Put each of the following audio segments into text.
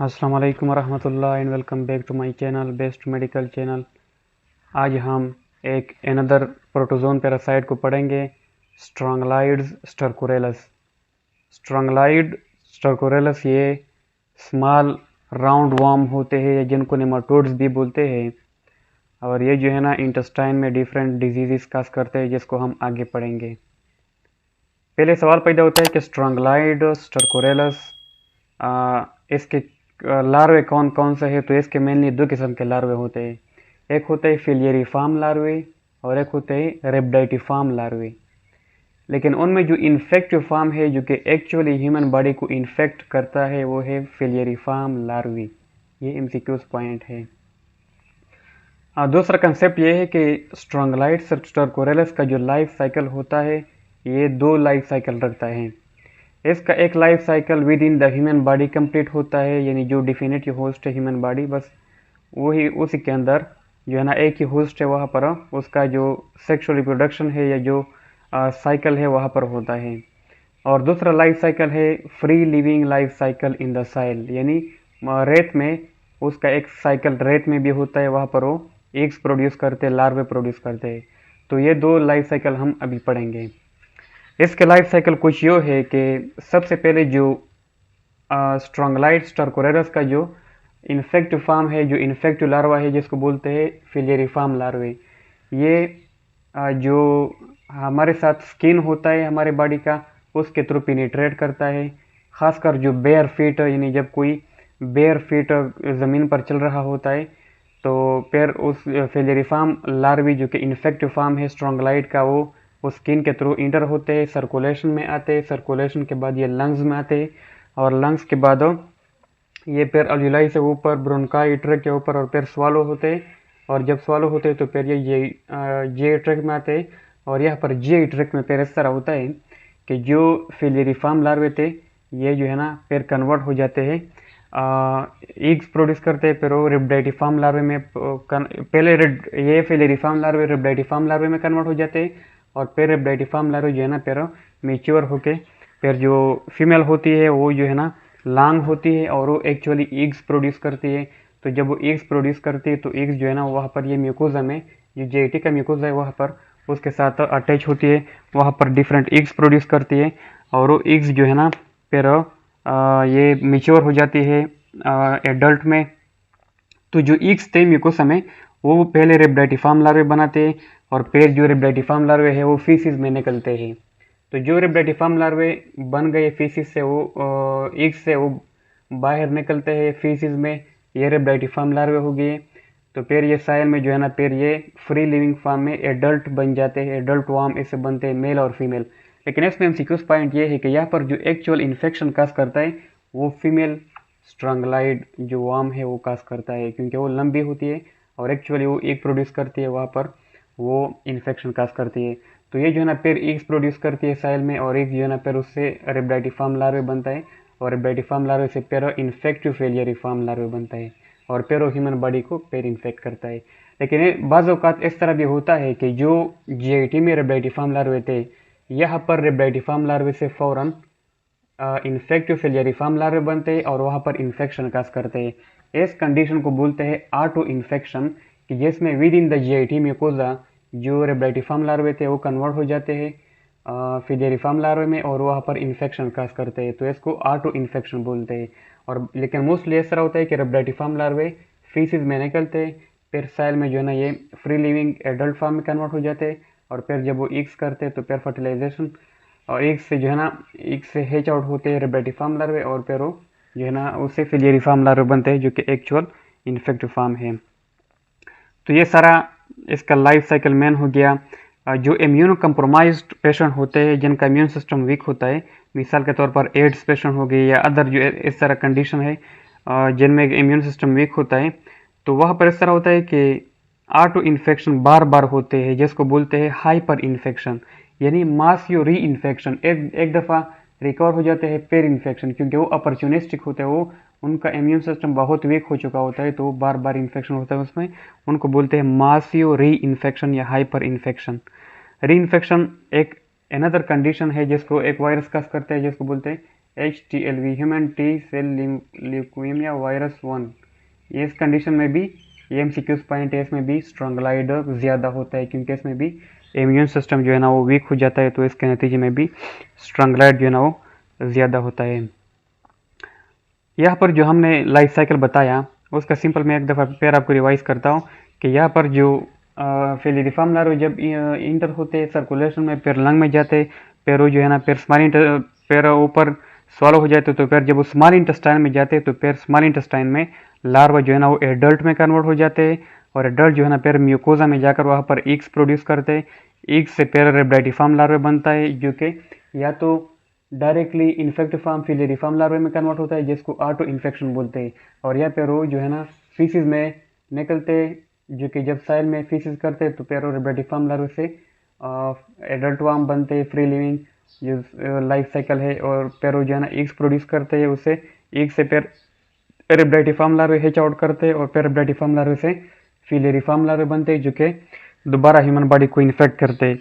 अस्सलाम वालेकुम रहमतुल्लाह and welcome back to my channel best medical channel. आज हम एक अनदर प्रोटोजोन पैरासाइट को पढ़ेंगे, स्ट्रोंगलाइड्स स्टरकोरेलस। स्ट्रोंगलाइड स्टरकोरेलस ये स्मॉल राउंड वर्म होते हैं जिनको नेमाटोड्स भी बोलते हैं, और ये जो है ना इंटेस्टाइन में डिफरेंट डिजीज़ काज करते हैं जिसको हम आगे पढ़ेंगे। पहले सवाल पैदा होता है कि स्ट्रोंगलाइड स्टरकोरेलस इसके लार्वे कौन कौन से है। तो इसके मेनली दो किस्म के लार्वे होते हैं, एक होते हैं फिलियरिफॉर्म लार्वे और एक होते हैं रेब्डाइटिफॉर्म लार्वे। लेकिन उनमें जो इन्फेक्टिव फॉर्म है जो कि एक्चुअली ह्यूमन बॉडी को इन्फेक्ट करता है वो है फिलियरिफॉर्म लार्वे। ये एमसीक्यूज पॉइंट है। दूसरा कंसेप्ट ये है कि स्ट्रोंगलाइड स्टरकोरेलस का जो लाइफ साइकिल होता है ये दो लाइफ साइकिल रखता है। इसका एक life cycle with in the human body complete होता है, यानी जो डिफिनेटिव होस्ट है ह्यूमन बॉडी, बस वही उसी के अंदर जो है ना एक ही होस्ट है, वहाँ पर उसका जो सेक्सुअल रिप्रोडक्शन है या जो साइकिल है वहाँ पर होता है। और दूसरा लाइफ साइकिल है free living life cycle in the soil, यानी रेत में उसका एक साइकिल रेत में भी होता है, वहाँ पर वो एग्स प्रोड्यूस करते हैं, लार्वे प्रोड्यूस करते हैं। तो ये दो लाइफ साइकिल हम अभी पढ़ेंगे। इसके लाइफ साइकिल कुछ यो है कि सबसे पहले जो स्ट्रोंगलाइड स्टरकोरेलस का जो इन्फेक्टिव फॉर्म है, जो इन्फेक्टिव लार्वा है जिसको बोलते हैं फिलियरिफॉर्म लार्वे, ये जो हमारे साथ स्किन होता है हमारे बॉडी का उसके थ्रू पेनिट्रेट करता है। खासकर जो बेयर फीट, यानी जब कोई बेयर फीट ज़मीन पर चल रहा होता है तो फिर उस फिलियरिफॉर्म लार्वी जो कि इन्फेक्टिव फॉर्म है स्ट्रोंगलाइड का वो स्किन के थ्रू इंटर होते हैं, सर्कुलेशन में आते हैं, सर्कुलेशन के बाद ये लंग्स में आते हैं और लंग्स के बाद ये फिर अल्विलाई से ऊपर ब्रोंकाई ट्रैक के ऊपर और फिर स्वालो होते हैं, और जब स्वालो होते हैं तो फिर ये जे ट्रैक में आते हैं। और यहाँ पर जे ट्रैक में फिर इस तरह होता है कि जो फिलियरिफॉर्म लार्वे थे ये जो है ना फिर कन्वर्ट हो जाते हैं, एग्स प्रोड्यूस करते हैं, फिर वो रेब्डाइटिफॉर्म लार्वे में पहले ये फिलियरिफॉर्म लार्वे रेब्डाइटिफॉर्म लार्वे में कन्वर्ट हो जाते हैं, और फिर रेब्डाइटिफॉर्म लार्वे जो है ना फिर मेच्योर होके फिर जो फीमेल होती है वो जो है ना लॉन्ग होती है और वो एक्चुअली एग्स प्रोड्यूस करती है। तो जब वो एग्स प्रोड्यूस करती है तो एग्स जो है ना वहाँ पर ये म्यूकोजा में जो जेटी का म्यूकोजा है वहाँ पर उसके साथ अटैच होती है, वहाँ पर डिफरेंट एग्स प्रोड्यूस करती है और वो एग्स जो है ना फिर ये मेच्योर हो जाती है एडल्ट में। तो जो एग्स थे म्यूकोसा में वो पहले रेब्डाइटिफॉर्म लार्वे बनाते हैं और फिर जो रेब्डाइटिफॉर्म लार्वे है वो फीसिस में निकलते हैं। तो जो रेब्डाइटिफॉर्म लार्वे बन गए फीसिस से वो एग्स से वो बाहर निकलते हैं फीसिस में, ये रेब्डाइटिफॉर्म लार्वे हो गए। तो फिर ये साइल में जो है ना फिर ये फ्री लिविंग फॉर्म में एडल्ट बन जाते हैं, एडल्ट वर्म इससे बनते हैं मेल और फीमेल। लेकिन इसमें एमसीक्यूज पॉइंट ये है कि यहाँ पर जो एक्चुअल इन्फेक्शन काज करता है वो फीमेल स्ट्रोंगलाइड जो वर्म है वो काज करता है, क्योंकि वो लंबी होती है और एक्चुअली वो एग प्रोड्यूस करती है, वहाँ पर वो इन्फेक्शन काज करती है। तो ये जो है ना फिर एग्स प्रोड्यूस करती है साइल में और एग्स जो है ना फिर उससे रेब्डाइटिफॉर्म लार्वे बनता है और रेब्डाइटिफॉर्म लार्वे से फिर इन्फेक्टिव फिलियरिफॉर्म लार्वे बनता है और फिर वो ह्यूमन बॉडी को फिर इन्फेक्ट करता है। लेकिन बाज़ औक़ात इस तरह भी होता है कि जो जीआईटी में रेब्डाइटिफॉर्म लार्वे थे यहाँ पर रेब्डाइटिफॉर्म लार्वे से फ़ौरन इन्फेक्टिव फिलियरिफॉर्म लार्वे बनते हैं और वहाँ पर इन्फेक्शन काज करते हैं। इस कंडीशन को बोलते हैं ऑटो इन्फेक्शन, कि जिसमें within the GIT mucosa जो रेब्डाइटिफॉर्म लार्वे थे वो कन्वर्ट हो जाते हैं फिलियरिफॉर्म लार्वे में और वहाँ पर इन्फेक्शन काज करते हैं, तो इसको ऑटो इन्फेक्शन बोलते हैं। और लेकिन मोस्टली ऐसा होता है कि रेब्डाइटिफॉर्म लार्वे फीसिस में निकलते हैं, फिर सेल में जो है ना ये फ्री लिविंग एडल्ट फॉर्म में कन्वर्ट हो जाते हैं और फिर जब वो एग्स करते हैं तो फिर फर्टिलाइजेशन और एग्स से जो है ना एग्स से हैच आउट होते हैं रेब्डाइटिफॉर्म लार्वे और फिर वो जो है ना उससे फिलियरिफॉर्म लार्वे बनते हैं जो कि एक्चुअल इन्फेक्टिव फॉर्म है। तो ये सारा इसका लाइफ साइकिल मैन हो गया। जो इम्यूनो कंप्रोमाइज्ड पेशेंट होते हैं जिनका इम्यून सिस्टम वीक होता है, मिसाल के तौर पर एड्स पेशेंट हो गए या अदर जो इस तरह कंडीशन है जिनमें इम्यून सिस्टम वीक होता है, तो वहाँ पर इस तरह होता है कि ऑटो इन्फेक्शन बार बार होते हैं जिसको बोलते हैं हाइपर इन्फेक्शन, यानी मास यो री इन्फेक्शन। एक दफ़ा रिकवर हो जाते हैं फिर इन्फेक्शन, क्योंकि वो अपॉर्चुनिस्टिक होते हैं, वो उनका इम्यून सिस्टम बहुत वीक हो चुका होता है तो बार बार इन्फेक्शन होता है उसमें, उनको बोलते हैं मासियो री इन्फेक्शन या हाइपर इन्फेक्शन। री इन्फेक्शन एक अनदर कंडीशन है जिसको एक वायरस काज करता है जिसको बोलते हैं HTLV human T cell leukaemia virus 1। ये इस कंडीशन में भी ये MCQs पॉइंट है, इसमें भी स्ट्रॉन्गलाइड ज़्यादा होता है क्योंकि इसमें भी इम्यून सिस्टम जो है ना वो वीक हो जाता है, तो इसके नतीजे में भी स्ट्रॉन्गलाइड जो है ना वो ज़्यादा होता है। यहाँ पर जो हमने लाइफ साइकिल बताया उसका सिंपल मैं एक दफ़ा फिर आपको रिवाइज करता हूँ कि यहाँ पर जो फिलिरिफॉर्म लार्वे जब इंटर होते सर्कुलेशन में, फिर लंग में जाते, फिर वो जो है ना फिर फिर ऊपर सॉल्व हो जाते, तो फिर जब वो स्मॉल इंटेस्टाइन में जाते तो फिर स्मॉल इंटेस्टाइन में लार्वा जो है ना वो एडल्ट में कन्वर्ट हो जाते हैं, और एडल्ट जो है ना फिर म्यूकोजा में जाकर वहाँ पर ईग्स प्रोड्यूस करते हैं। ईग्स से फिर रेब्डाइटिफॉर्म लार्वे बनता है जो कि या तो डायरेक्टली इन्फेक्टिफॉर्म फिलिरिफॉर्म लार्वे में कन्वर्ट होता है जिसको ऑटो इन्फेक्शन बोलते हैं, और या फिर वो जो है ना फीसिस में निकलते जो कि जब साइल में फीसिस करते तो फिर रेब्डाइटिफॉर्म लार्वे से एडल्ट वार्म बनते फ्री लिविंग जो लाइफ साइकिल है, और फिर वो जो है ना ईग्स प्रोड्यूस करते हैं, उससे ईग से फिर रेब्डाइटिफॉर्म लार्वे हैच आउट करते हैं, और फिर रेब्डाइटिफॉर्म लार्वे से फिलिरिफॉर्म लार्वे बनते जो कि दोबारा ह्यूमन बॉडी को इन्फेक्ट करते।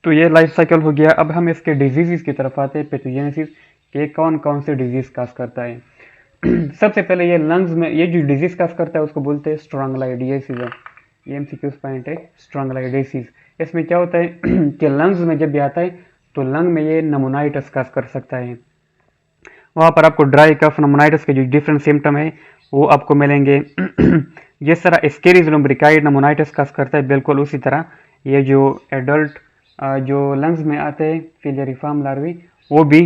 तो ये लाइफ साइकिल हो गया। अब हम इसके डिजीज़ की तरफ आते हैं, पैथोजेनेसिस के कौन कौन से डिजीज़ काज करता है। सबसे पहले ये लंग्स में ये जो डिजीज़ काज करता है उसको बोलते हैं स्ट्रॉन्गलाइडियासिस। ये MCQs पॉइंट है स्ट्रॉन्गलाइडियासिस। इसमें क्या होता है कि लंग्स में जब भी आता है तो लंग में ये नमोनाइटिस काज कर सकता है। वहाँ पर आपको ड्राई कफ नमोनाइटिस के जो डिफरेंट सिम्टम है वो आपको मिलेंगे। जिस तरह स्केरीज लुम्ब्रिकाइड नमोनाइटिस काज करता है, बिल्कुल उसी तरह ये जो एडल्ट जो लंग्स में आते हैं फिलिरिफॉर्म लार्वी वो भी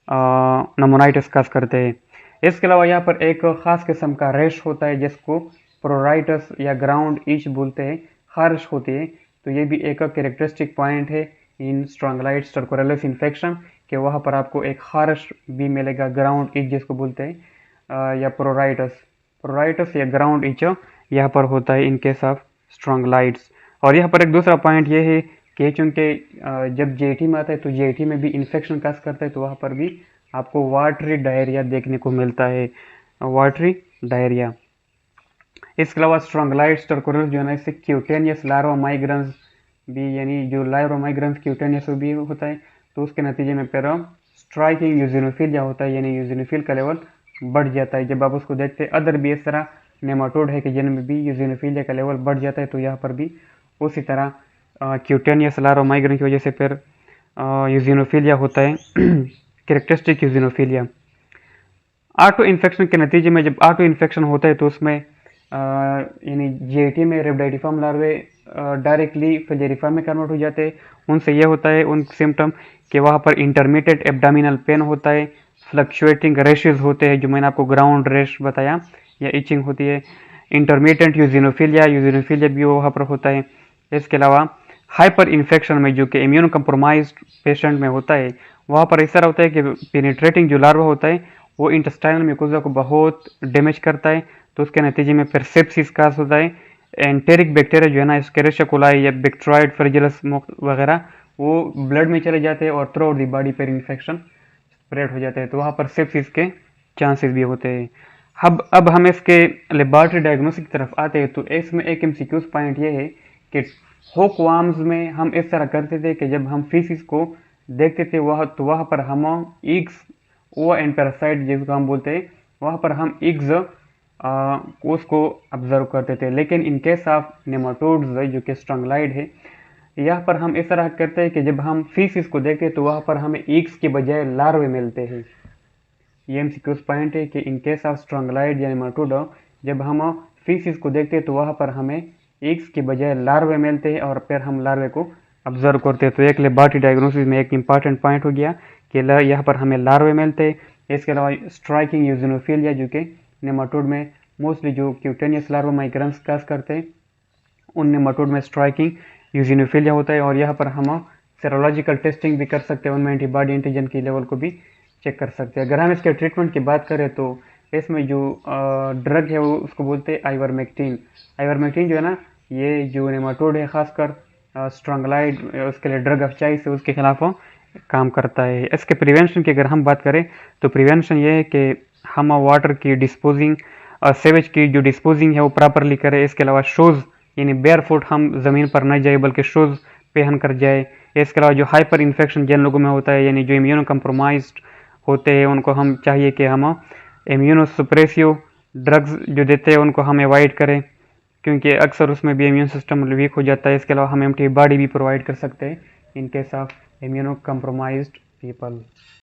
नमोनाइटिस काज करते हैं। इसके अलावा यहाँ पर एक ख़ास किस्म का रैश होता है जिसको प्रोराइटस या ग्राउंड ईच बोलते हैं, खारिश होती है। तो ये भी एक कैरेक्टरिस्टिक पॉइंट है इन स्ट्रॉन्गलाइट स्टरकोरेलिस इन्फेक्शन कि वहाँ पर आपको एक खारिश भी मिलेगा, ग्राउंड ईच जिसको बोलते हैं, या प्रोराइटस या ग्राउंड ईच यहाँ पर होता है इन केस ऑफ स्ट्रॉन्गलाइट्स। और यहाँ पर एक दूसरा पॉइंट ये है कि चूँकि जब JT में आता है तो JT में भी इन्फेक्शन काज करता है, तो वहाँ पर भी आपको वाटरी डायरिया देखने को मिलता है, वाटरी डायरिया। इसके अलावा स्ट्रॉन्गलाइट स्टरकोरेलिस जो है ना इससे क्यूटेनियस लार्वा माइग्रेंस भी, यानी जो लार्वा माइग्रेंस क्यूटेनियस भी होता है, तो उसके नतीजे में फिर स्ट्राइकिंग यूजिनोफिलिया होता है, यानी यूजिनोफिल का लेवल बढ़ जाता है। जब आप उसको देखते हैं अदर भी इस तरह नेमाटोड है कि जिनमें भी यूजिनोफिलिया का लेवल बढ़ जाता है, तो यहाँ पर भी उसी तरह क्यूटेनियस लार्वा माइग्रेन की वजह से फिर यूजिनोफिलिया होता है, कैरेक्टरिस्टिक यूजिनोफिलिया। ऑटो इन्फेक्शन के नतीजे में जब ऑटो इन्फेक्शन होता है तो उसमें यानी JT में रेब्डाइटिफॉर्म लार्वे डायरेक्टली फिलिरिफॉर्म में कन्वर्ट हो जाते हैं। उनसे ये होता है उन सिम्टम कि वहाँ पर इंटरमीडिएट एब्डामिनल पेन होता है, फ्लक्चुएटिंग रैशेज होते हैं जो मैंने आपको ग्राउंड रैश बताया, या इचिंग होती है, इंटरमीडिएट यूजिनोफिलिया भी वहाँ पर होता है। इसके अलावा हाइपर इन्फेक्शन में जो कि इम्यून कंप्रोमाइज्ड पेशेंट में होता है, वहाँ पर इस तरह होता है कि पेनिट्रेटिंग जो लार्वा होता है वो इंटेस्टाइनल म्यूकोजा को बहुत डैमेज करता है, तो उसके नतीजे में फिर सेप्सिस काज होता है। एंटेरिक बैक्टीरिया जो है ना एस्केरिशिया कोलाई या बैक्टीरियोइड फ्लैजेलस वगैरह वो ब्लड में चले जाते हैं और थ्रू आउट द बॉडी पर इन्फेक्शन स्प्रेड हो जाते हैं, तो वहाँ पर सेप्सिस के चांसेस भी होते हैं। अब हम इसके लेबॉरेटरी डायग्नोसिस की तरफ आते हैं, तो इसमें एक MCQs पॉइंट ये है कि हुक वार्म्स में हम इस तरह करते थे कि जब हम फीसिस को देखते थे वहाँ पर हम ईग्स ओ एंड पैरासाइट जिसको हम बोलते हैं वहाँ पर हम ईग्स उसको ऑब्जर्व करते थे। लेकिन इन केस ऑफ नेमाटोड्स जो कि स्ट्रॉन्गलाइड है, यहाँ पर हम इस तरह करते हैं कि जब हम फीसिस को देखते तो वहाँ पर हमें ईग्स के बजाय लार्वे मिलते हैं। ये MCQs पॉइंट है कि इन केस ऑफ स्ट्रॉन्गलाइड या नेमाटोड जब हम फीसिस को देखते हैं तो वहाँ पर हमें ईग्स के बजाय लार्वे मिलते हैं और फिर हम लार्वे को ऑब्जर्व करते हैं। तो एक लेबॉरेटरी डायग्नोसिस में एक इम्पॉर्टेंट पॉइंट हो गया कि यहाँ पर हमें लार्वे मिलते हैं। इसके अलावा स्ट्राइकिंग यूजिनोफिलिया जो कि नेमाटोड में मोस्टली जो क्यूटेनियस लार्वा माइग्रेंस काज करते हैं उन नेमाटोड में स्ट्राइकिंग यूजिनोफिलिया होता है, और यहाँ पर हम सेरोलॉजिकल टेस्टिंग भी कर सकते हैं, उनमें एंटीबॉडी एंटीजन की लेवल को भी चेक कर सकते हैं। अगर हम इसके ट्रीटमेंट की बात करें तो इसमें जो ड्रग है वो उसको बोलते हैं आइवरमेक्टिन। आइवरमेक्टिन जो है ना ये जो नेमाटोड है खासकर स्ट्रॉन्गलाइड उसके लिए ड्रग ऑफ चॉइस है, उसके खिलाफ काम करता है। इसके प्रिवेंशन की अगर हम बात करें तो प्रिवेंशन ये है कि हम वाटर की डिस्पोजिंग सेवेज की जो डिस्पोजिंग है वो प्रॉपरली करें। इसके अलावा शूज़ यानी बेयर फुट हम ज़मीन पर न जाए बल्कि शूज़ पहन कर जाए। इसके अलावा जो हाइपर इन्फेक्शन जिन लोगों में होता है यानी जो इम्यूनो कंप्रोमाइज्ड होते हैं उनको हम चाहिए कि हम इम्यूनोसप्रेसिव ड्रग्स जो देते हैं उनको हम अवॉइड करें, क्योंकि अक्सर उसमें भी इम्यून सिस्टम वीक हो जाता है। इसके अलावा हम एंटीबॉडी भी प्रोवाइड कर सकते हैं in case of immuno compromised people.